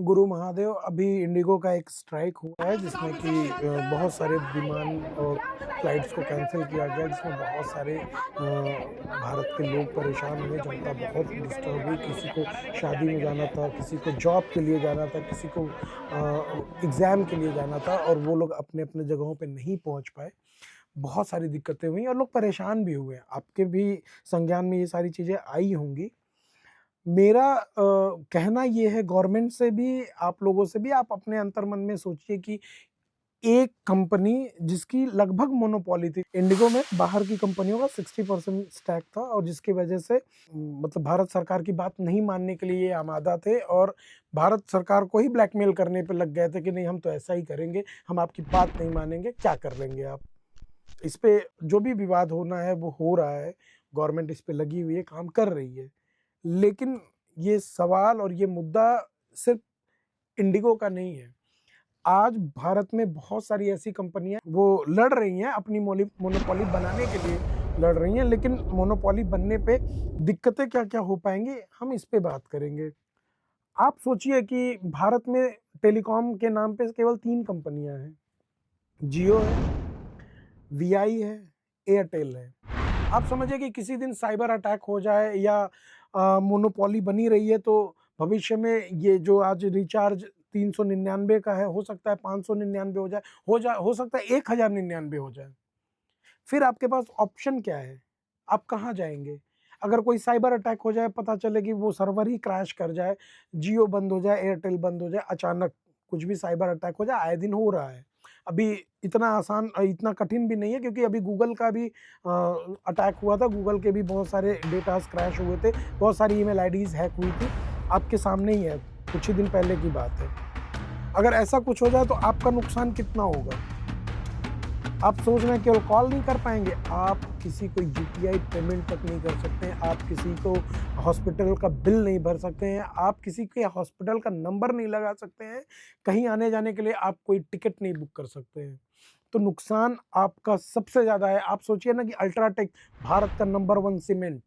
गुरु महादेव, अभी इंडिगो का एक स्ट्राइक हुआ है जिसमें कि बहुत सारे विमान और फ्लाइट्स को कैंसिल किया गया, जिसमें बहुत सारे भारत के लोग परेशान हुए, जनता बहुत डिस्टर्ब हुई। किसी को शादी में जाना था, किसी को जॉब के लिए जाना था, किसी को एग्ज़ाम के लिए जाना था और वो लोग अपने-अपने जगहों पे नहीं पहुँच पाए। बहुत सारी दिक्कतें हुई और लोग परेशान भी हुए। आपके भी संज्ञान में ये सारी चीज़ें आई होंगी। मेरा कहना ये है गवर्नमेंट से भी, आप लोगों से भी, आप अपने अंतर्मन में सोचिए कि एक कंपनी जिसकी लगभग मोनोपोली थी, इंडिगो में बाहर की कंपनियों का 60% स्टैक था और जिसकी वजह से मतलब भारत सरकार की बात नहीं मानने के लिए ये आमादा थे और भारत सरकार को ही ब्लैकमेल करने पे लग गए थे कि नहीं हम तो ऐसा ही करेंगे, हम आपकी बात नहीं मानेंगे, क्या कर लेंगे आप? इस पे जो भी विवाद होना है वो हो रहा है, गवर्नमेंट इस पे लगी हुई है, काम कर रही है। लेकिन ये सवाल और ये मुद्दा सिर्फ़ इंडिगो का नहीं है। आज भारत में बहुत सारी ऐसी कंपनियाँ वो लड़ रही हैं अपनी मोनोपोली बनाने के लिए लड़ रही हैं, लेकिन मोनोपोली बनने पे दिक्कतें क्या-क्या हो पाएँगी, हम इस पे बात करेंगे। आप सोचिए कि भारत में टेलीकॉम के नाम पे केवल 3 कंपनियाँ हैं, जियो है, वीआई है, एयरटेल है। आप समझिए कि किसी दिन साइबर अटैक हो जाए या मोनोपोली बनी रही है तो भविष्य में ये जो आज रिचार्ज 399 का है, हो सकता है 599 हो जाए, हो सकता है 1099 हो जाए। फिर आपके पास ऑप्शन क्या है? आप कहाँ जाएँगे? अगर कोई साइबर अटैक हो जाए, पता चले कि वो सर्वर ही क्रैश कर जाए, जियो बंद हो जाए, एयरटेल बंद हो जाए, अचानक कुछ भी साइबर अटैक हो जाए, आए दिन हो रहा है। अभी इतना आसान इतना कठिन भी नहीं है क्योंकि अभी गूगल का भी अटैक हुआ था, गूगल के भी बहुत सारे डेटाज़ क्रैश हुए थे, बहुत सारी ईमेल आईडीज़ हैक हुई थी, आपके सामने ही है, कुछ ही दिन पहले की बात है। अगर ऐसा कुछ हो जाए तो आपका नुकसान कितना होगा? आप सोच रहे हैं केवल कॉल नहीं कर पाएँगे, आप किसी को यूपीआई पेमेंट तक नहीं कर सकते हैं, आप किसी को हॉस्पिटल का बिल नहीं भर सकते हैं, आप किसी के हॉस्पिटल का नंबर नहीं लगा सकते हैं, कहीं आने-जाने के लिए आप कोई टिकट नहीं बुक कर सकते हैं। तो नुकसान आपका सबसे ज़्यादा है। आप सोचिए ना कि अल्ट्राटेक भारत का नंबर 1 सीमेंट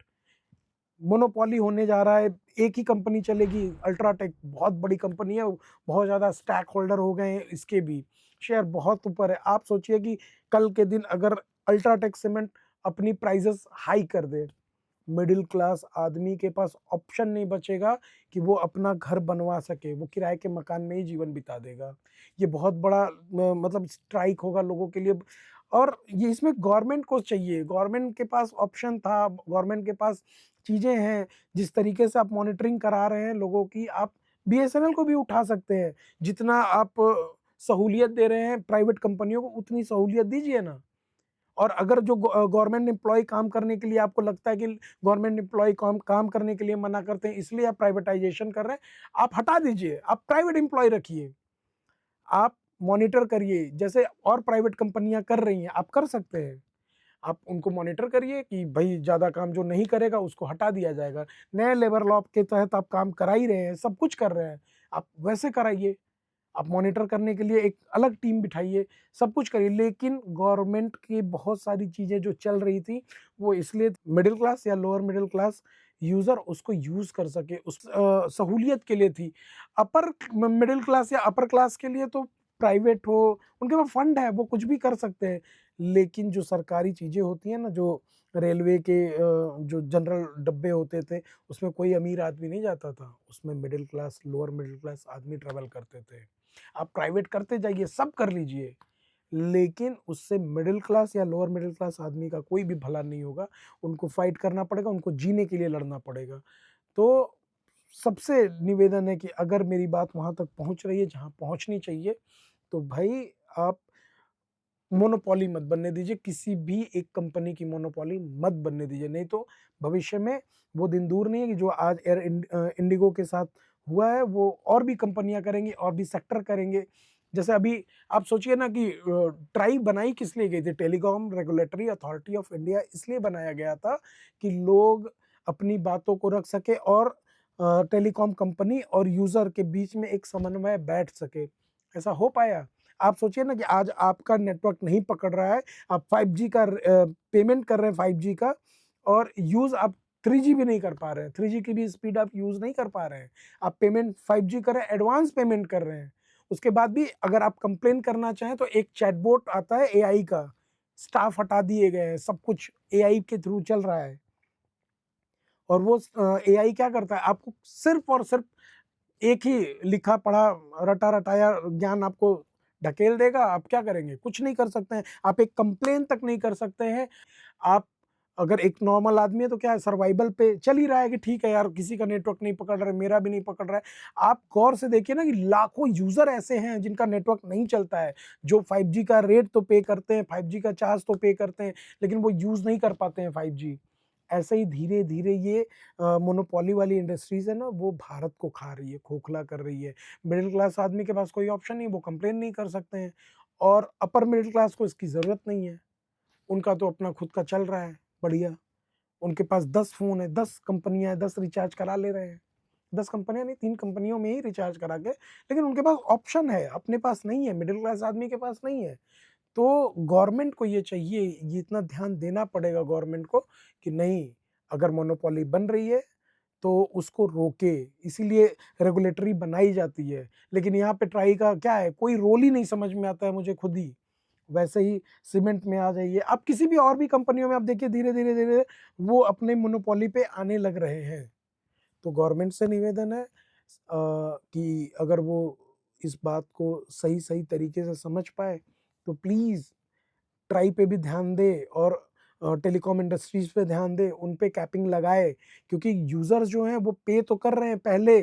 मोनोपोली होने जा रहा है, एक ही कंपनी चलेगी, अल्ट्राटेक बहुत बड़ी कंपनी है, बहुत ज़्यादा स्टैक होल्डर हो गए हैं इसके भी, शेयर बहुत ऊपर है। आप सोचिए कि कल के दिन अगर अल्ट्राटेक सीमेंट अपनी प्राइसेज़ हाई कर दे, मिडल क्लास आदमी के पास ऑप्शन नहीं बचेगा कि वो अपना घर बनवा सके, वो किराए के मकान में ही जीवन बिता देगा। ये बहुत बड़ा मतलब स्ट्राइक होगा लोगों के लिए और ये इसमें गवर्नमेंट को चाहिए, गवर्नमेंट के पास ऑप्शन था, गवर्नमेंट के पास चीज़ें हैं, जिस तरीके से आप मॉनिटरिंग करा रहे हैं लोगों की, आप बीएसएनएल को भी उठा सकते हैं। जितना आप सहूलियत दे रहे हैं प्राइवेट कंपनियों को, उतनी सहूलियत दीजिए ना। और अगर जो गवर्नमेंट एम्प्लॉयी काम करने के लिए आपको लगता है कि गवर्नमेंट एम्प्लॉयी काम काम करने के लिए मना करते हैं, इसलिए आप प्राइवेटाइज़ेशन कर रहे हैं, आप हटा दीजिए, आप प्राइवेट एम्प्लॉयी रखिए। आप मॉनिटर करिए, जैसे और प्राइवेट कंपनियाँ कर रही हैं, आप कर सकते हैं। आप उनको मॉनिटर करिए कि भई ज़्यादा काम जो नहीं करेगा उसको हटा दिया जाएगा। नए लेबर लॉ के तहत आप काम करा ही रहे हैं, सब कुछ कर रहे हैं, आप वैसे कराइए। आप मॉनिटर करने के लिए एक अलग टीम बिठाइए, सब कुछ करिए, लेकिन गवर्नमेंट की बहुत सारी चीज़ें जो चल रही थी, वो इसलिए मिडल क्लास या लोअर मिडल क्लास यूज़र उसको यूज़ कर सके, उस सहूलियत के लिए थी। अपर म मिडल क्लास या अपर क्लास के लिए तो प्राइवेट हो, उनके पास फंड है, वो कुछ भी कर सकते हैं। लेकिन जो सरकारी चीज़ें होती हैं ना, जो रेलवे के जो जनरल डब्बे होते थे, उसमें कोई अमीर आदमी नहीं जाता था, उसमें middle class, lower middle class आदमी ट्रैवल करते थे। आप प्राइवेट करते जाइए, सब कर लीजिए, लेकिन उससे मिडल क्लास या लोअर मिडल क्लास आदमी का कोई भी भला नहीं होगा। उनको फाइट करना पड़ेगा, उनको जीने के लिए लड़ना पड़ेगा। तो सबसे निवेदन है कि अगर मेरी बात वहाँ तक पहुँच रही है जहाँ पहुँचनी चाहिए, तो भई आप मोनोपोली मत बनने दीजिए, किसी भी एक कंपनी की मोनोपोली मत बनने दीजिए, नहीं तो भविष्य में वो दिन दूर नहीं है कि जो आज इंडिगो के साथ हुआ है, वो और भी कंपनियाँ करेंगी और भी सेक्टर करेंगे। जैसे अभी आप सोचिए ना कि ट्राई बनाई किस लिए गई थी? Telecom regulatory authority of India इसलिए बनाया गया था कि लोग अपनी बातों को रख सकें और टेलीकॉम कंपनी और यूज़र के बीच में एक समन्वय बैठ सके। ऐसा हो पाया? आप सोचिए ना कि आज आपका नेटवर्क नहीं पकड़ रहा है, आप 5G का पेमेंट कर रहे हैं 5G का और यूज़ आप 3G भी नहीं कर पा रहे हैं, 3G की भी स्पीड आप यूज़ नहीं कर पा रहे हैं। आप पेमेंट 5G कर रहे हैं, एडवांस पेमेंट कर रहे हैं। उसके बाद भी अगर आप कंप्लेन करना चाहें तो एक चैटबॉट आता है एआई का, स्टाफ हटा दिए गए हैं, सब कुछ एआई के थ्रू चल रहा है। और वो एआई क्या करता है, आपको सिर्फ़ और सिर्फ़ एक ही लिखा पढ़ा रटा-रटाया ज्ञान आपको ढकेल देगा, आप क्या करेंगे? कुछ नहीं कर सकते हैं। आप एक कंप्लेन तक नहीं कर सकते हैं। आप अगर एक नॉर्मल आदमी है तो क्या है, सर्वाइवल पे चल ही रहा है कि ठीक है यार, किसी का नेटवर्क नहीं पकड़ रहा है, मेरा भी नहीं पकड़ रहा है। आप गौर से देखिए ना कि लाखों यूज़र ऐसे हैं जिनका नेटवर्क नहीं चलता है, जो 5G का रेट तो पे करते हैं, 5G का चार्ज तो पे करते हैं, लेकिन वो यूज़ नहीं कर पाते हैं 5G। ऐसे ही धीरे-धीरे ये मोनोपोली वाली इंडस्ट्रीज़ है ना, वो भारत को खा रही है, खोखला कर रही है। मिडल क्लास आदमी के पास कोई ऑप्शन नहीं, वो कंप्लेन नहीं कर सकते हैं और अपर मिडल क्लास को इसकी ज़रूरत नहीं है। उनका तो अपना खुद का चल रहा है, बढ़िया। उनके पास 10 फ़ोन है, 10 कंपनियाँ हैं, 10 रिचार्ज करा ले रहे हैं। 10 कंपनियाँ नहीं, 3 कंपनियों में ही रिचार्ज करा के, लेकिन उनके पास ऑप्शन है, अपने पास नहीं है, मिडल क्लास आदमी के पास नहीं है। तो गवर्नमेंट को ये चाहिए, ये इतना ध्यान देना पड़ेगा गवर्नमेंट को कि नहीं, अगर मोनोपोली बन रही है, तो उसको रोके, इसीलिए रेगुलेटरी बनाई जाती है। लेकिन यहाँ पे ट्राई का क्या है, कोई रोल ही नहीं समझ में आता है मुझे खुद ही। वैसे ही सीमेंट में आ जाइए, आप किसी भी और भी कंपनियों में आप देखिए धीरे-धीरे वो अपने मोनोपोली पे आने लग रहे हैं। तो गवर्नमेंट से निवेदन है कि अगर वो इस बात को सही-सही तरीके से समझ पाए, तो प्लीज़ ट्राई पे भी ध्यान दें और टेलीकॉम इंडस्ट्रीज़ पे ध्यान दें, उन पे कैपिंग लगाए क्योंकि यूज़र्स जो हैं वो पे तो कर रहे हैं पहले।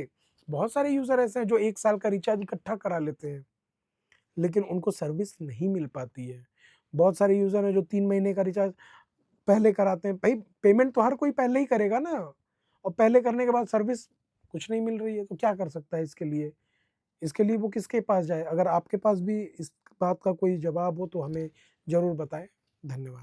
बहुत सारे यूज़र ऐसे हैं जो 1 साल का रिचार्ज इकट्ठा करा लेते हैं, लेकिन उनको सर्विस नहीं मिल पाती है। बहुत सारे यूज़र हैं जो 3 महीने का रिचार्ज पहले कराते हैं। भई पेमेंट तो हर कोई पहले ही करेगा ना और पहले करने के बाद सर्विस कुछ नहीं मिल रही है, तो क्या कर सकता है इसके लिए? इसके लिए वो किसके पास जाए? अगर आपके पास भी इस बात का कोई जवाब हो तो हमें ज़रूर बताएँ। धन्यवाद।